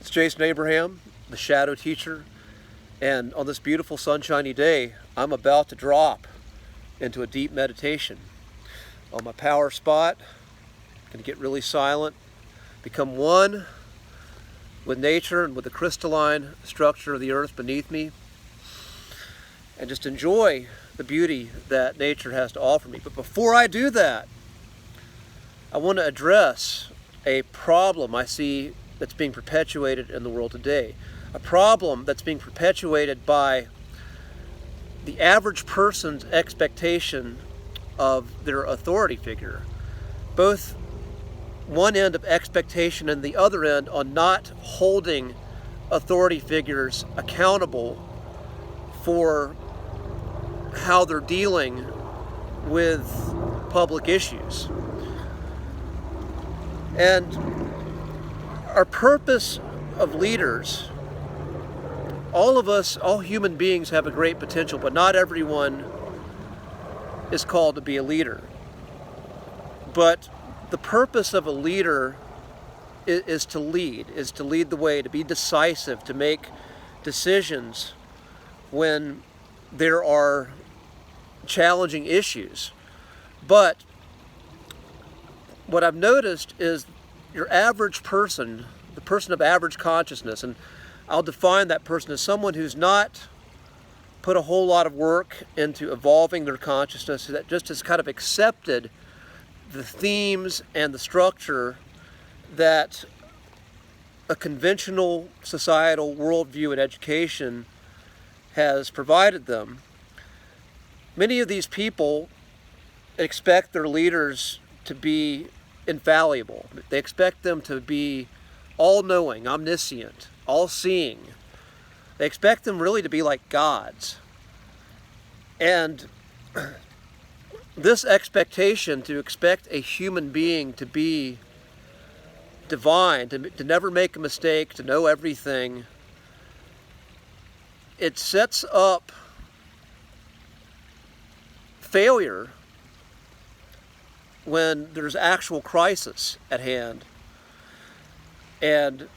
It's Jason Abraham, the Shadow Teacher, and on this beautiful sunshiny day, I'm about to drop into a deep meditation. On my power spot, I'm going to get really silent, become one with nature and with the crystalline structure of the earth beneath me, and just enjoy the beauty that nature has to offer me. But before I do that, I want to address a problem I see that's being perpetuated in the world today. A problem that's being perpetuated by the average person's expectation of their authority figure. Both one end of expectation and the other end on not holding authority figures accountable for how they're dealing with public issues. And our purpose of leaders, all of us, all human beings have a great potential, but not everyone is called to be a leader. But the purpose of a leader is to lead the way, to be decisive, to make decisions when there are challenging issues. But what I've noticed is your average person, the person of average consciousness, and I'll define that person as someone who's not put a whole lot of work into evolving their consciousness, that just has kind of accepted the themes and the structure that a conventional societal worldview and education has provided them. Many of these people expect their leaders to be infallible. They expect them to be all-knowing, omniscient, all-seeing. They expect them really to be like gods. And this expectation to expect a human being to be divine, to never make a mistake, to know everything, it sets up failure when there's actual crisis at hand. And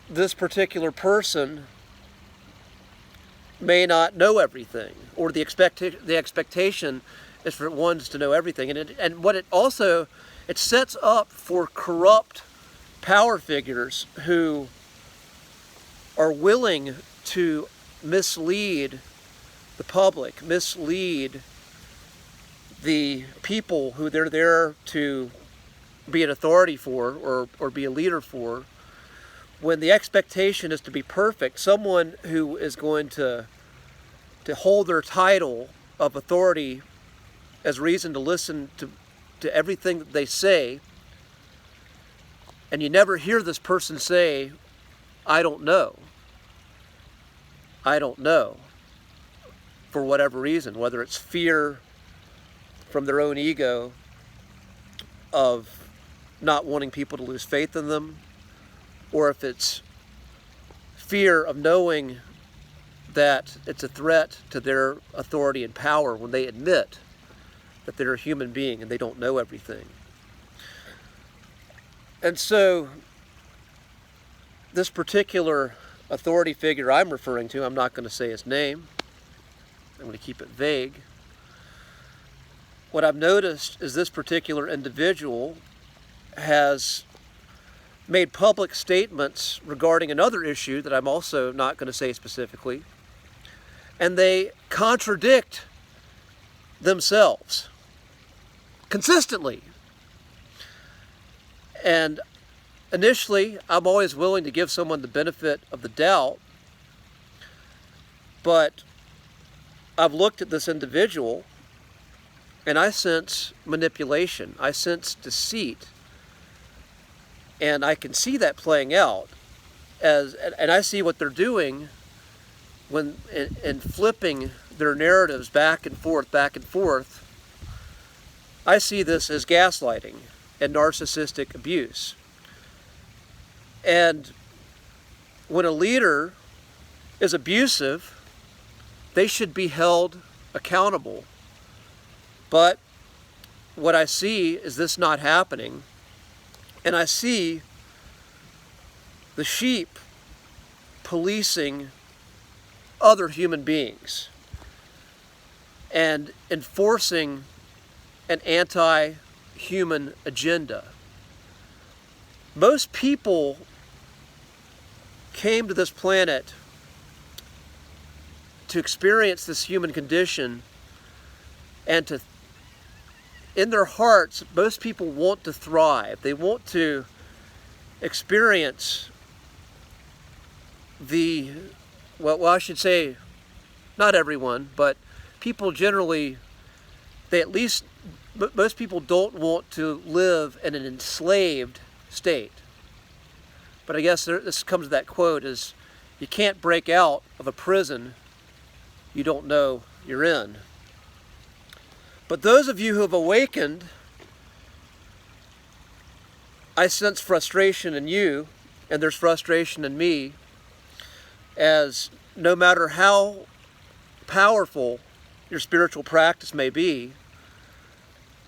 this particular person may not know everything, or the expectation is for ones to know everything. And what it also, it sets up for corrupt power figures who are willing to mislead the public, mislead the people who they're there to be an authority for or be a leader for, when the expectation is to be perfect. Someone who is going to hold their title of authority as reason to listen to everything that they say, and you never hear this person say, I don't know, for whatever reason, whether it's fear from their own ego of not wanting people to lose faith in them, or if it's fear of knowing that it's a threat to their authority and power when they admit that they're a human being and they don't know everything. And so this particular authority figure I'm referring to, I'm not going to say his name, I'm going to keep it vague. What I've noticed is this particular individual has made public statements regarding another issue that I'm also not going to say specifically, and they contradict themselves consistently. And initially, I'm always willing to give someone the benefit of the doubt, but I've looked at this individual and I sense manipulation, I sense deceit, and I can see that playing out, and I see what they're doing when in flipping their narratives back and forth. I see this as gaslighting and narcissistic abuse. And when a leader is abusive, they should be held accountable. But what I see is this not happening. And I see the sheep policing other human beings and enforcing an anti-human agenda. Most people came to this planet to experience this human condition, and to, in their hearts, most people want to thrive. They want to experience well, I should say, not everyone, but people generally, most people don't want to live in an enslaved state. But I guess this comes to that quote, is you can't break out of a prison you don't know you're in. But those of you who have awakened, I sense frustration in you, and there's frustration in me, as no matter how powerful your spiritual practice may be,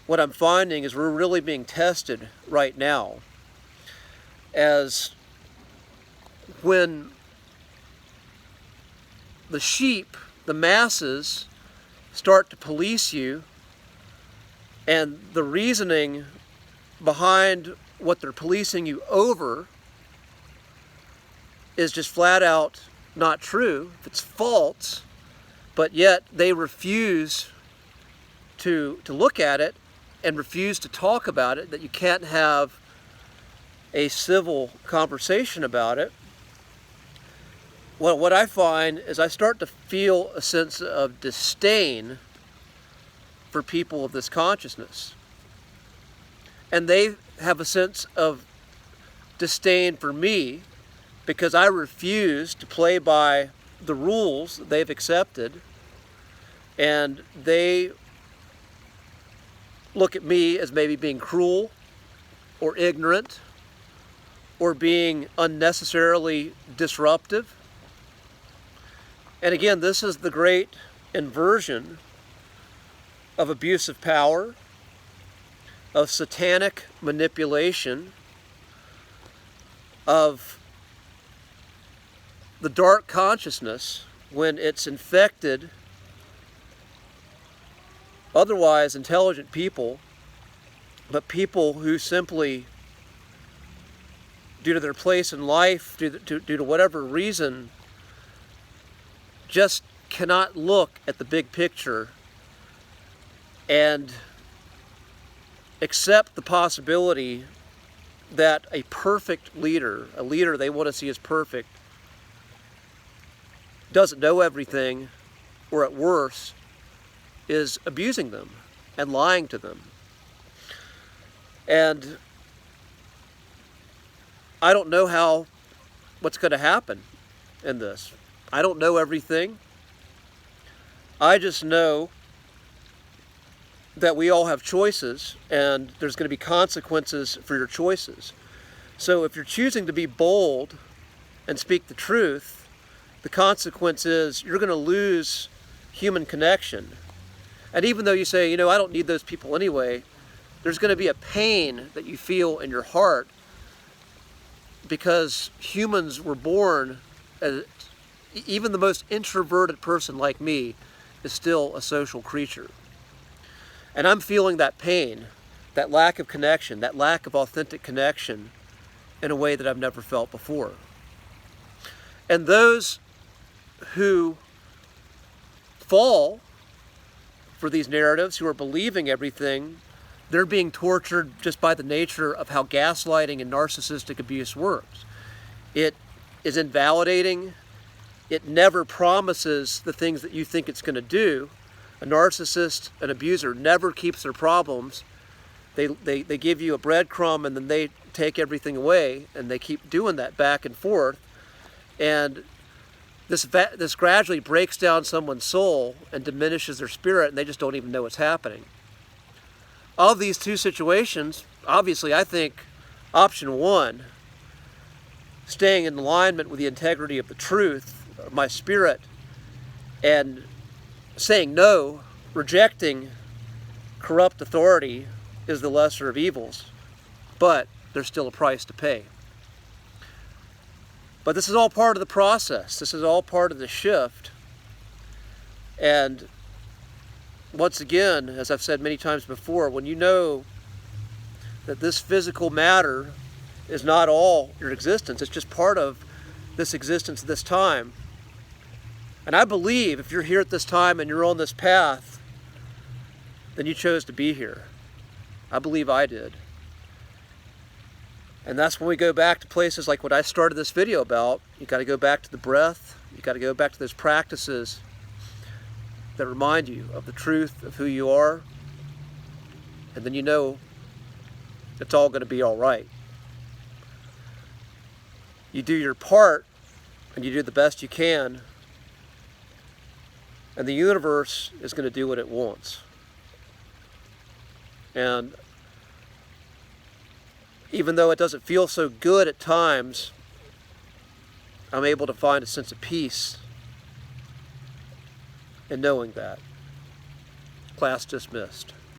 what I'm finding is we're really being tested right now. As when the sheep, the masses, start to police you, and the reasoning behind what they're policing you over is just flat out not true, it's false, but yet they refuse to look at it and refuse to talk about it, that you can't have a civil conversation about it. Well, what I find is I start to feel a sense of disdain for people of this consciousness. And they have a sense of disdain for me because I refuse to play by the rules they've accepted, and they look at me as maybe being cruel or ignorant or being unnecessarily disruptive. And again, this is the great inversion of abusive power, of satanic manipulation, of the dark consciousness when it's infected otherwise intelligent people, but people who simply, due to their place in life, due to whatever reason, just cannot look at the big picture and accept the possibility that a perfect leader, a leader they want to see as perfect, doesn't know everything, or at worst, is abusing them and lying to them. And I don't know what's going to happen in this. I don't know everything. I just know that we all have choices, and there's going to be consequences for your choices. So if you're choosing to be bold and speak the truth, the consequence is you're going to lose human connection. And even though you say, I don't need those people anyway, there's going to be a pain that you feel in your heart, because humans were born as, even the most introverted person like me is still a social creature. And I'm feeling that pain, that lack of connection, that lack of authentic connection in a way that I've never felt before. And those who fall for these narratives, who are believing everything, they're being tortured just by the nature of how gaslighting and narcissistic abuse works. It is invalidating. It never promises the things that you think it's going to do. A narcissist, an abuser, never keeps their problems. They give you a breadcrumb and then they take everything away, and they keep doing that back and forth. And this gradually breaks down someone's soul and diminishes their spirit, and they just don't even know what's happening. Of these two situations, obviously I think option one, staying in alignment with the integrity of the truth of my spirit and saying no, rejecting corrupt authority, is the lesser of evils, but there's still a price to pay. But this is all part of the process. This is all part of the shift. And once again, as I've said many times before, when you know that this physical matter is not all your existence, it's just part of this existence at this time. And I believe if you're here at this time and you're on this path, then you chose to be here. I believe I did. And that's when we go back to places like what I started this video about. You got to go back to the breath. You got to go back to those practices that remind you of the truth of who you are. And then you know it's all going to be all right. You do your part and you do the best you can, and the universe is going to do what it wants. And even though it doesn't feel so good at times, I'm able to find a sense of peace in knowing that. Class dismissed.